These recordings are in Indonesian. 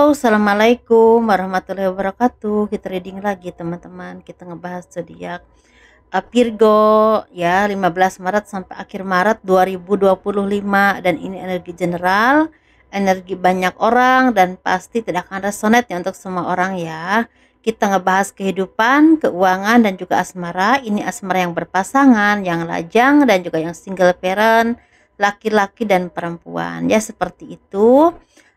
Halo, assalamualaikum warahmatullahi wabarakatuh. Kita reading lagi teman-teman. Kita ngebahas zodiak Virgo ya, 15 Maret sampai akhir Maret 2025, dan ini energi general, energi banyak orang, dan pasti tidak akan resonate ya untuk semua orang ya. Kita ngebahas kehidupan, keuangan, dan juga asmara. Ini asmara yang berpasangan, yang lajang, dan juga yang single parent, laki-laki dan perempuan ya, seperti itu.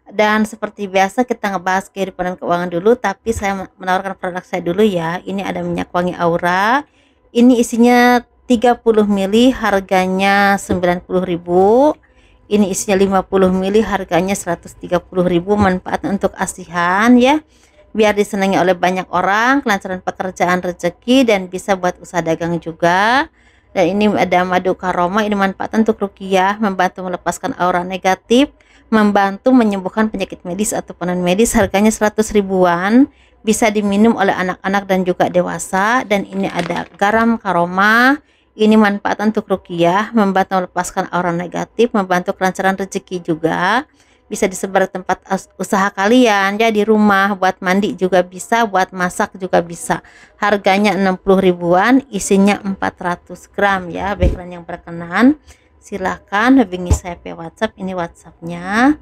Dan seperti biasa kita ngebahas kehidupan dan keuangan dulu, tapi saya menawarkan produk saya dulu ya. Ini ada minyak wangi aura. Ini isinya 30 ml, harganya 90.000. Ini isinya 50 ml, harganya 130.000. Manfaat untuk asihan ya, biar disenangi oleh banyak orang, kelancaran pekerjaan, rezeki, dan bisa buat usaha dagang juga. Dan ini ada madu karoma. Ini manfaat untuk ruqyah, membantu melepaskan aura negatif, membantu menyembuhkan penyakit medis ataupun non medis. Harganya 100 ribuan, bisa diminum oleh anak-anak dan juga dewasa. Dan ini ada garam karoma. Ini manfaat untuk ruqyah, membantu melepaskan aura negatif, membantu kelancaran rezeki juga. Bisa disebar di tempat usaha kalian ya, di rumah, buat mandi juga bisa, buat masak juga bisa. Harganya 60 ribuan, isinya 400 gram ya. Background yang berkenan silahkan hubungi saya via WhatsApp. Ini WhatsAppnya.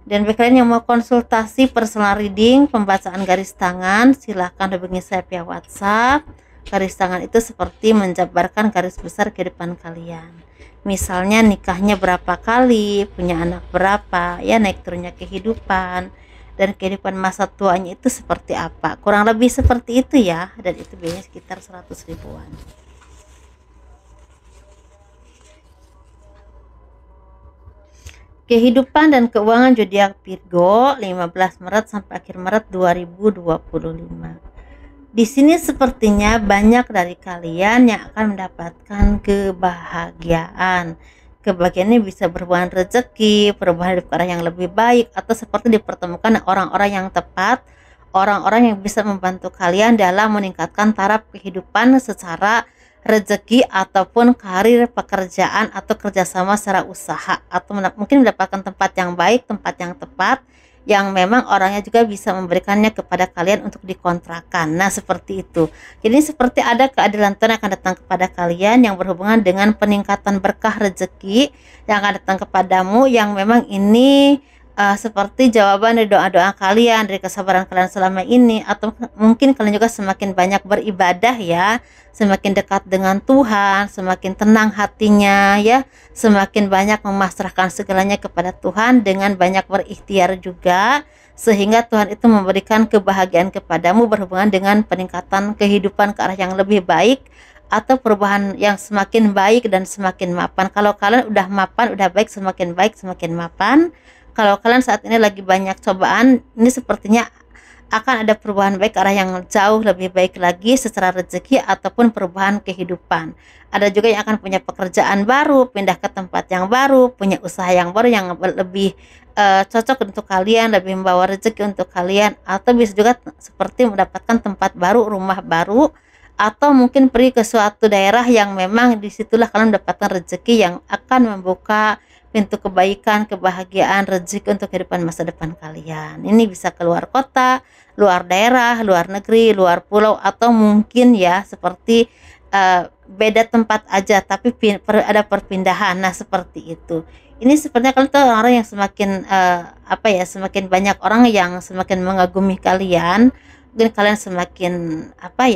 Dan bagi kalian yang mau konsultasi personal reading, pembacaan garis tangan, silahkan hubungi saya via WhatsApp. Garis tangan itu seperti menjabarkan garis besar kehidupan kalian. Misalnya nikahnya berapa kali, punya anak berapa, ya naik turunnya kehidupan, dan kehidupan masa tuanya itu seperti apa. Kurang lebih seperti itu ya, dan itu biasanya sekitar 100 ribuan. Kehidupan dan keuangan zodiak Virgo 15 Maret sampai akhir Maret 2025. Di sini sepertinya banyak dari kalian yang akan mendapatkan kebahagiaan. Kebahagiaan ini bisa berhubungan rezeki, perubahan hidup ke arah yang lebih baik, atau seperti dipertemukan orang-orang yang tepat, orang-orang yang bisa membantu kalian dalam meningkatkan taraf kehidupan secara rezeki ataupun karir, pekerjaan, atau kerjasama secara usaha, atau mungkin mendapatkan tempat yang baik, tempat yang tepat, yang memang orangnya juga bisa memberikannya kepada kalian untuk dikontrakan. Nah seperti itu. Jadi seperti ada keadilan Tuhan yang akan datang kepada kalian, yang berhubungan dengan peningkatan berkah rezeki yang akan datang kepadamu, yang memang ini seperti jawaban dari doa-doa kalian, dari kesabaran kalian selama ini, atau mungkin kalian juga semakin banyak beribadah ya, semakin dekat dengan Tuhan, semakin tenang hatinya ya, semakin banyak memasrahkan segalanya kepada Tuhan, dengan banyak berikhtiar juga, sehingga Tuhan itu memberikan kebahagiaan kepadamu berhubungan dengan peningkatan kehidupan ke arah yang lebih baik, atau perubahan yang semakin baik dan semakin mapan. Kalau kalian udah mapan, udah baik, semakin baik, semakin mapan. Kalau kalian saat ini lagi banyak cobaan, ini sepertinya akan ada perubahan baik ke arah yang jauh lebih baik lagi secara rezeki ataupun perubahan kehidupan. Ada juga yang akan punya pekerjaan baru, pindah ke tempat yang baru, punya usaha yang baru yang lebih cocok untuk kalian, lebih membawa rezeki untuk kalian, atau bisa juga seperti mendapatkan tempat baru, rumah baru, atau mungkin pergi ke suatu daerah yang memang disitulah kalian mendapatkan rezeki yang akan membuka pintu kebaikan, kebahagiaan, rezeki untuk kehidupan masa depan kalian. Ini bisa keluar kota, luar daerah, luar negeri, luar pulau, atau mungkin ya seperti beda tempat aja tapi ada perpindahan. Nah seperti itu. Ini sepertinya kalian tuh orang yang semakin semakin banyak orang yang semakin mengagumi kalian. Mungkin kalian semakin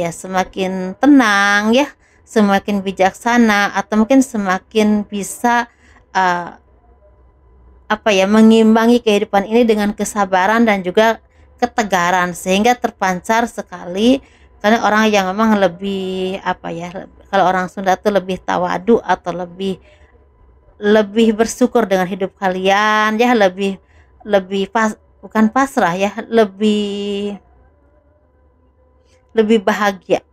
semakin tenang ya, semakin bijaksana, atau mungkin semakin bisa mengimbangi kehidupan ini dengan kesabaran dan juga ketegaran, sehingga terpancar sekali. Karena orang yang memang lebih kalau orang Sunda tuh lebih tawadu, atau lebih bersyukur dengan hidup kalian ya, bukan pasrah ya, lebih bahagia,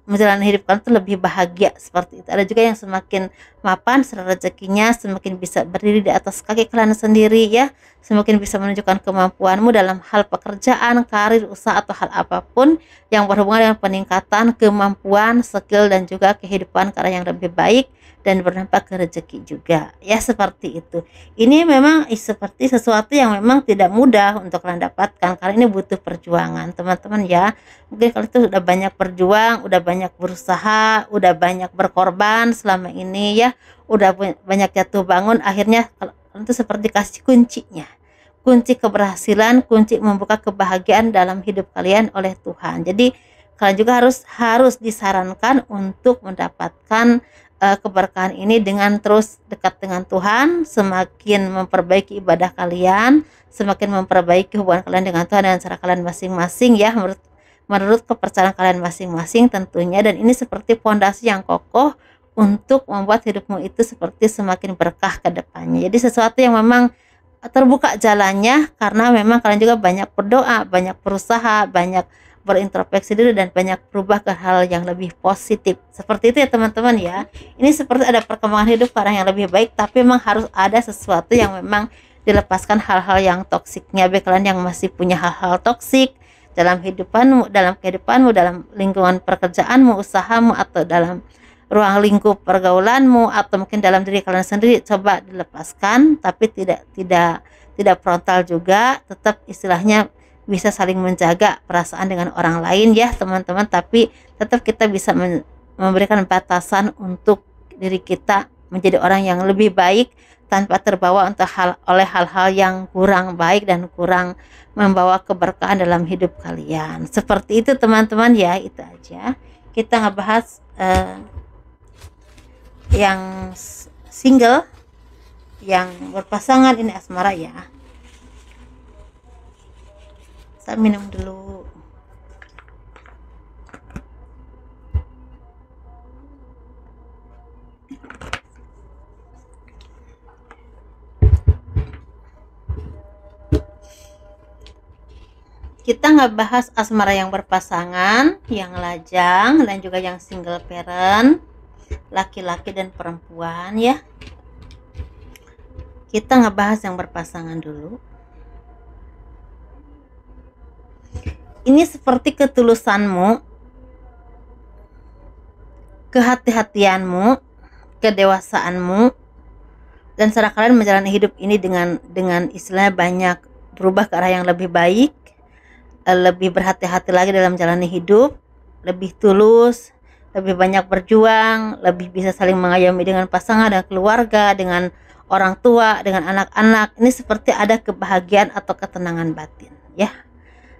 menjalani hidup kalian tuh lebih bahagia seperti itu. Ada juga yang semakin mapan secara rezekinya, semakin bisa berdiri di atas kaki kalian sendiri ya, semakin bisa menunjukkan kemampuanmu dalam hal pekerjaan, karir, usaha, atau hal apapun yang berhubungan dengan peningkatan kemampuan, skill, dan juga kehidupan ke arah yang lebih baik, dan berdampak ke rezeki juga. Ya seperti itu. Ini memang seperti sesuatu yang memang tidak mudah untuk kalian dapatkan karena ini butuh perjuangan, teman-teman ya. Mungkin kalian itu udah banyak berjuang, udah banyak berusaha, udah banyak berkorban selama ini ya, udah banyak jatuh bangun, akhirnya kalian itu seperti kasih kuncinya. Kunci keberhasilan, kunci membuka kebahagiaan dalam hidup kalian oleh Tuhan. Jadi kalian juga harus disarankan untuk mendapatkan keberkahan ini dengan terus dekat dengan Tuhan, semakin memperbaiki ibadah kalian, semakin memperbaiki hubungan kalian dengan Tuhan dan cara kalian masing-masing ya, menurut kepercayaan kalian masing-masing tentunya. Dan ini seperti fondasi yang kokoh untuk membuat hidupmu itu seperti semakin berkah ke depannya. Jadi sesuatu yang memang terbuka jalannya karena memang kalian juga banyak berdoa, banyak berusaha, banyak berintrospeksi diri dan banyak berubah ke hal yang lebih positif. Seperti itu ya teman-teman ya. Ini seperti ada perkembangan hidup ke arah yang lebih baik, tapi memang harus ada sesuatu yang memang dilepaskan hal-hal yang toksiknya. Bagi kalian yang masih punya hal-hal toksik dalam kehidupanmu, dalam lingkungan pekerjaanmu, usahamu, atau dalam ruang lingkup pergaulanmu, atau mungkin dalam diri kalian sendiri, coba dilepaskan, tapi tidak frontal juga, tetap istilahnya bisa saling menjaga perasaan dengan orang lain ya teman-teman, tapi tetap kita bisa memberikan batasan untuk diri kita menjadi orang yang lebih baik tanpa terbawa oleh hal-hal yang kurang baik dan kurang membawa keberkahan dalam hidup kalian. Seperti itu teman-teman ya. Itu aja kita ngebahas yang single, yang berpasangan ini asmara ya. Saya minum dulu. Kita ngebahas asmara yang berpasangan, yang lajang, dan juga yang single parent, laki-laki dan perempuan ya. Kita ngebahas yang berpasangan dulu. Ini seperti ketulusanmu, kehati-hatianmu, kedewasaanmu, dan cara kalian menjalani hidup ini dengan istilahnya banyak berubah ke arah yang lebih baik, lebih berhati-hati lagi dalam menjalani hidup, lebih tulus, lebih banyak berjuang, lebih bisa saling mengayomi dengan pasangan dan keluarga, dengan orang tua, dengan anak-anak. Ini seperti ada kebahagiaan atau ketenangan batin ya.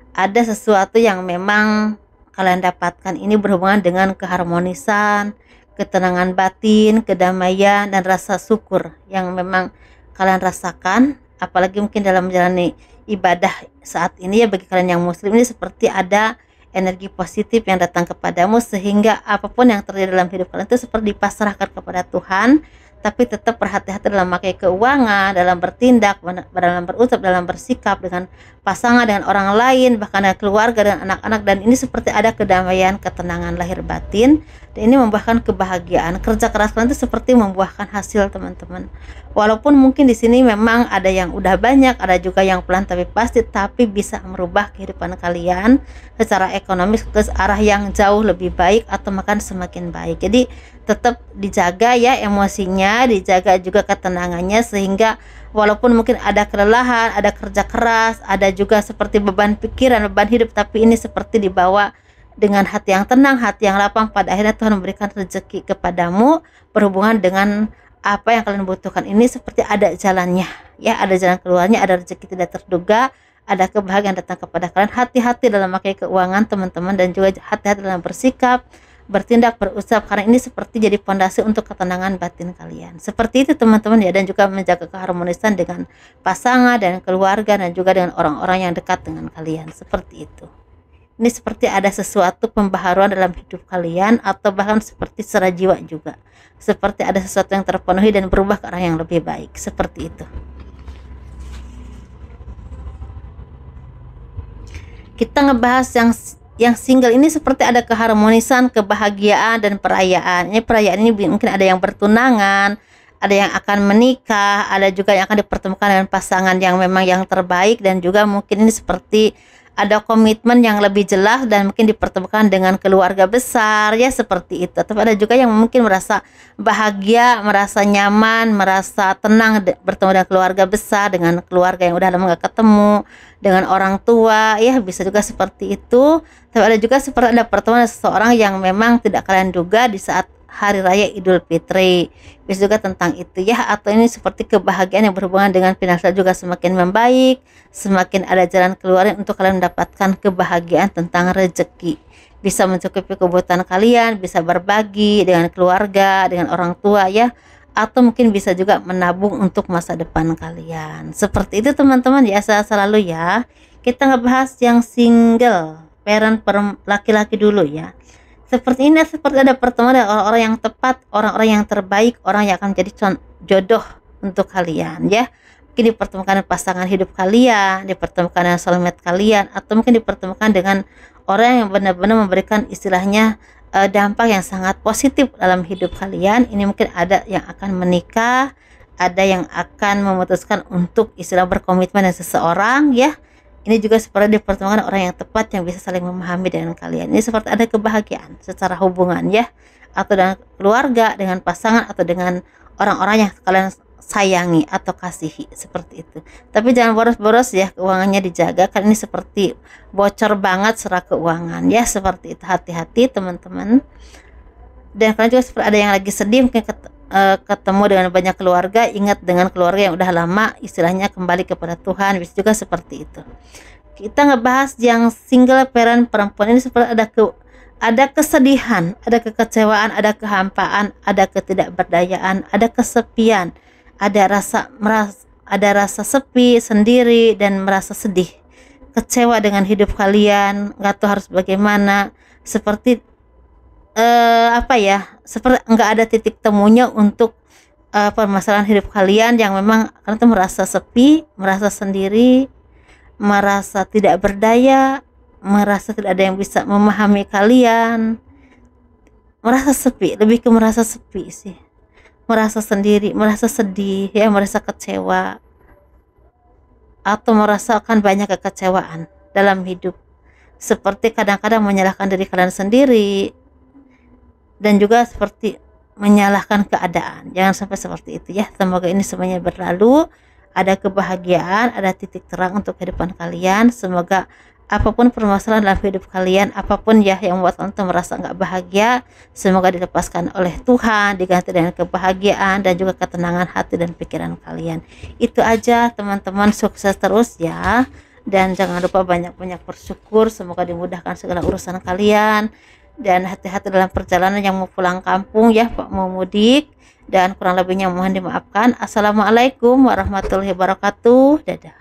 Ada sesuatu yang memang kalian dapatkan ini berhubungan dengan keharmonisan, ketenangan batin, kedamaian, dan rasa syukur yang memang kalian rasakan. Apalagi mungkin dalam menjalani ibadah saat ini ya, bagi kalian yang muslim ini seperti ada energi positif yang datang kepadamu, sehingga apapun yang terjadi dalam hidup kalian itu seperti dipasrahkan kepada Tuhan, tapi tetap berhati-hati dalam memakai keuangan, dalam bertindak, dalam berucap, dalam bersikap dengan pasangan, dengan orang lain, bahkan dengan keluarga dan anak-anak. Dan ini seperti ada kedamaian, ketenangan lahir batin, dan ini membuahkan kebahagiaan. Kerja keras kalian itu seperti membuahkan hasil teman-teman. Walaupun mungkin di sini memang ada yang udah banyak, ada juga yang pelan tapi pasti, tapi bisa merubah kehidupan kalian secara ekonomis ke arah yang jauh lebih baik atau makan semakin baik. Jadi tetap dijaga ya emosinya, dijaga juga ketenangannya, sehingga walaupun mungkin ada kelelahan, ada kerja keras, ada juga seperti beban pikiran, beban hidup, tapi ini seperti dibawa dengan hati yang tenang, hati yang lapang. Pada akhirnya Tuhan memberikan rezeki kepadamu berhubungan dengan apa yang kalian butuhkan. Ini seperti ada jalannya ya, ada jalan keluarnya, ada rezeki tidak terduga, ada kebahagiaan datang kepada kalian. Hati-hati dalam memakai keuangan teman-teman, dan juga hati-hati dalam bersikap, bertindak, berucap, karena ini seperti jadi fondasi untuk ketenangan batin kalian. Seperti itu teman-teman ya, dan juga menjaga keharmonisan dengan pasangan dan keluarga, dan juga dengan orang-orang yang dekat dengan kalian. Seperti itu. Ini seperti ada sesuatu pembaharuan dalam hidup kalian, atau bahkan seperti secara jiwa juga. Seperti ada sesuatu yang terpenuhi dan berubah ke arah yang lebih baik. Seperti itu. Kita ngebahas yang single ini seperti ada keharmonisan, kebahagiaan, dan perayaan. Ini perayaan ini mungkin ada yang bertunangan, ada yang akan menikah, ada juga yang akan dipertemukan dengan pasangan yang memang yang terbaik, dan juga mungkin ini seperti ada komitmen yang lebih jelas dan mungkin dipertemukan dengan keluarga besar ya, seperti itu. Tapi ada juga yang mungkin merasa bahagia, merasa nyaman, merasa tenang bertemu dengan keluarga besar, dengan keluarga yang udah lama gak ketemu, dengan orang tua ya, bisa juga seperti itu. Tapi ada juga seperti ada pertemuan seseorang yang memang tidak kalian duga di saat Hari Raya Idul Fitri, bisa juga tentang itu ya. Atau ini seperti kebahagiaan yang berhubungan dengan finansial juga semakin membaik, semakin ada jalan keluar untuk kalian mendapatkan kebahagiaan tentang rezeki, bisa mencukupi kebutuhan kalian, bisa berbagi dengan keluarga, dengan orang tua ya, atau mungkin bisa juga menabung untuk masa depan kalian. Seperti itu teman-teman ya, selalu ya. Kita ngebahas yang single parent laki-laki dulu ya. Seperti ini, seperti ada pertemuan dengan orang-orang yang tepat, orang-orang yang terbaik, orang yang akan menjadi jodoh untuk kalian ya. Mungkin dipertemukan dengan pasangan hidup kalian, dipertemukan dengan soulmate kalian, atau mungkin dipertemukan dengan orang yang benar-benar memberikan istilahnya dampak yang sangat positif dalam hidup kalian. Ini mungkin ada yang akan menikah, ada yang akan memutuskan untuk istilah berkomitmen dengan seseorang ya. Ini juga seperti dipertemukan orang yang tepat yang bisa saling memahami dengan kalian. Ini seperti ada kebahagiaan secara hubungan ya, atau dengan keluarga, dengan pasangan, atau dengan orang-orang yang kalian sayangi atau kasihi, seperti itu. Tapi jangan boros-boros ya, keuangannya dijaga, kan ini seperti bocor banget secara keuangan ya, seperti itu. Hati-hati teman-teman. Dan kalian juga seperti ada yang lagi sedih, mungkin ketemu dengan banyak keluarga, ingat dengan keluarga yang udah lama, istilahnya kembali kepada Tuhan, bisa juga seperti itu. Kita ngebahas yang single parent perempuan ini seperti ada kesedihan, ada kekecewaan, ada kehampaan, ada ketidakberdayaan, ada kesepian, ada rasa sepi sendiri dan merasa sedih, kecewa dengan hidup kalian, nggak tahu harus bagaimana, seperti seperti nggak ada titik temunya untuk permasalahan hidup kalian, yang memang kalian tuh merasa sepi, merasa sendiri, merasa tidak berdaya, merasa tidak ada yang bisa memahami kalian, merasa sepi, lebih ke merasa sepi sih, merasa sendiri, merasa sedih ya, merasa kecewa, atau merasakan banyak kekecewaan dalam hidup, seperti kadang-kadang menyalahkan diri kalian sendiri, dan juga seperti menyalahkan keadaan. Jangan sampai seperti itu ya. Semoga ini semuanya berlalu, ada kebahagiaan, ada titik terang untuk kehidupan kalian. Semoga apapun permasalahan dalam hidup kalian, apapun ya yang membuat kalian merasa nggak bahagia, semoga dilepaskan oleh Tuhan, diganti dengan kebahagiaan dan juga ketenangan hati dan pikiran kalian. Itu aja teman-teman, sukses terus ya. Dan jangan lupa banyak-banyak bersyukur, semoga dimudahkan segala urusan kalian. Dan hati-hati dalam perjalanan yang mau pulang kampung ya, Pak, mau mudik, dan kurang lebihnya mohon dimaafkan. Assalamualaikum warahmatullahi wabarakatuh. Dadah.